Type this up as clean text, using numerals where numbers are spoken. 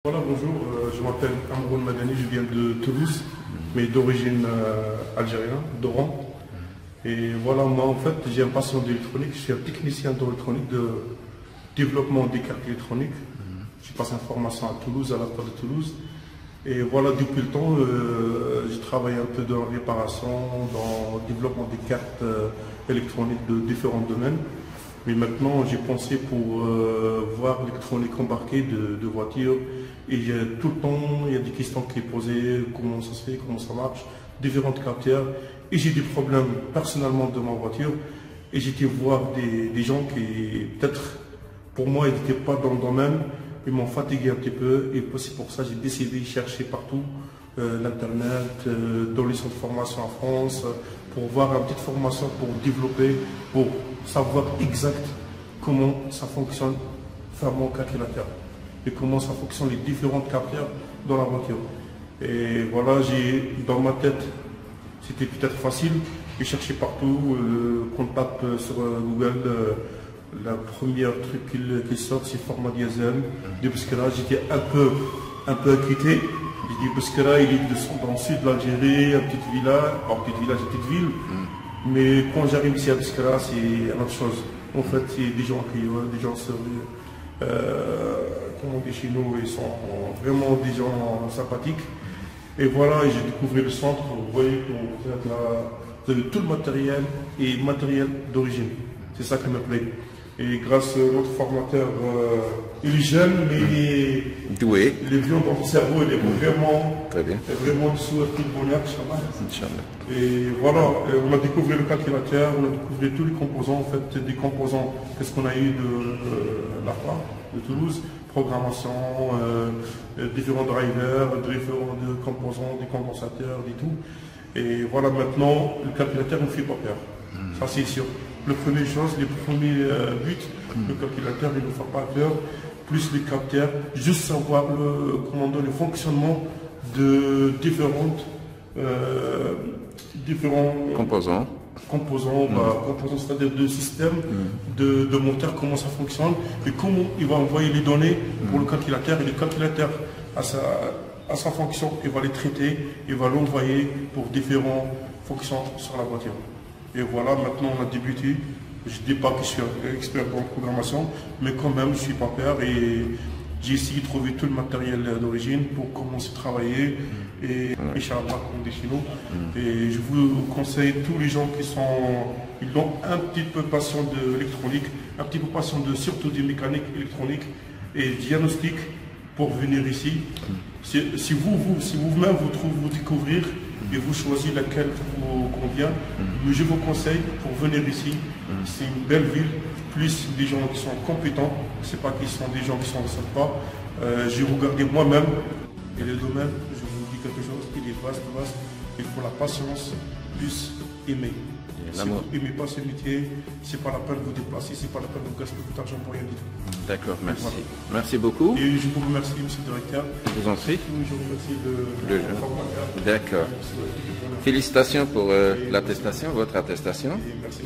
Voilà, bonjour, je m'appelle Amroun Madani, je viens de Toulouse, mais d'origine algérienne, d'Oran. Et voilà, moi en fait, j'ai un passion d'électronique, je suis un technicien d'électronique, de développement des cartes électroniques. J'ai passé une formation à Toulouse, à la Porte de Toulouse. Et voilà, depuis le temps, j'ai travaillé un peu dans la réparation, dans le développement des cartes électroniques de différents domaines. Mais maintenant, j'ai pensé pour voir l'électronique embarquée de voitures. Et tout le temps, il y a des questions qui sont posées, comment ça se fait, comment ça marche, différentes capteurs. Et j'ai des problèmes personnellement de ma voiture. Et j'ai été voir des gens qui, peut-être, pour moi, ils n'étaient pas dans le domaine. Ils m'ont fatigué un petit peu. Et c'est pour ça que j'ai décidé de chercher partout l'Internet, dans les centres de formation en France, pour voir une petite formation pour développer, pour savoir exact comment ça fonctionne, faire mon calculateur et comment ça fonctionne les différentes capteurs dans la voiture. Et voilà, j'ai dans ma tête, c'était peut-être facile, j'ai cherché partout, qu'on tape sur Google, la première truc qui sort c'est format diesel, parce que là j'étais un peu inquiété. J'ai dit parce que là il est dans le sud de l'Algérie, un petit village, une petite ville, mais quand j'arrive ici à Biskra, c'est une autre chose. En fait, c'est des gens accueillants, des gens sérieux. Comme on dit chez nous, ils sont vraiment des gens sympathiques. Et voilà, j'ai découvert le centre. Vous voyez, vous avez tout le matériel et matériel d'origine. C'est ça qui me plaît. Et grâce à notre formateur, il est jeune, mais doué. Il est vieux dans le cerveau, il est vraiment, très bien. Vraiment dessous tout le bonheur, Inch'Allah. Et voilà, on a découvert le calculateur, on a découvert tous les composants, en fait, des composants, qu'est-ce qu'on a eu de la part de Toulouse, programmation, différents drivers, différents composants, des condensateurs, et tout. Et voilà, maintenant, le calculateur ne fait pas peur. Ça, c'est sûr. La première chose, les premiers buts, le calculateur, il ne fait pas peur, plus les capteurs, juste savoir le fonctionnement de différents composants. Composants, c'est-à-dire de systèmes de moteur, comment ça fonctionne et comment il va envoyer les données pour le calculateur. Et le calculateur, à sa fonction, il va les traiter, il va l'envoyer pour différentes fonctions sur la voiture. Et voilà, maintenant on a débuté. Je ne dis pas que je suis expert en programmation, mais quand même, je ne suis pas peur et j'ai essayé de trouver tout le matériel d'origine pour commencer à travailler. Et Inch'Allah, comme on dit chez nous. Et je vous conseille, tous les gens ils ont un petit peu passion de l'électronique, un petit peu passion surtout des mécaniques électroniques et diagnostic pour venir ici. Si vous-même vous découvrir et vous choisissez laquelle vous convient, mais je vous conseille pour venir ici. C'est une belle ville, plus des gens qui sont compétents, c'est pas qu'ils sont des gens qui ne savent pas. J'ai regardé moi-même et le domaine, je vous dis quelque chose, il est vaste, il faut la patience, plus aimer. Si vous n'aimez pas ce métier, c'est pas la peine de vous déplacer, c'est pas la peine de vous gaspiller beaucoup d'argent pour rien du tout. D'accord, merci. Voilà. Merci beaucoup. Et je vous remercie, monsieur le directeur. Je vous en prie. Je vous remercie le D'accord. Félicitations pour l'attestation, votre attestation. Merci.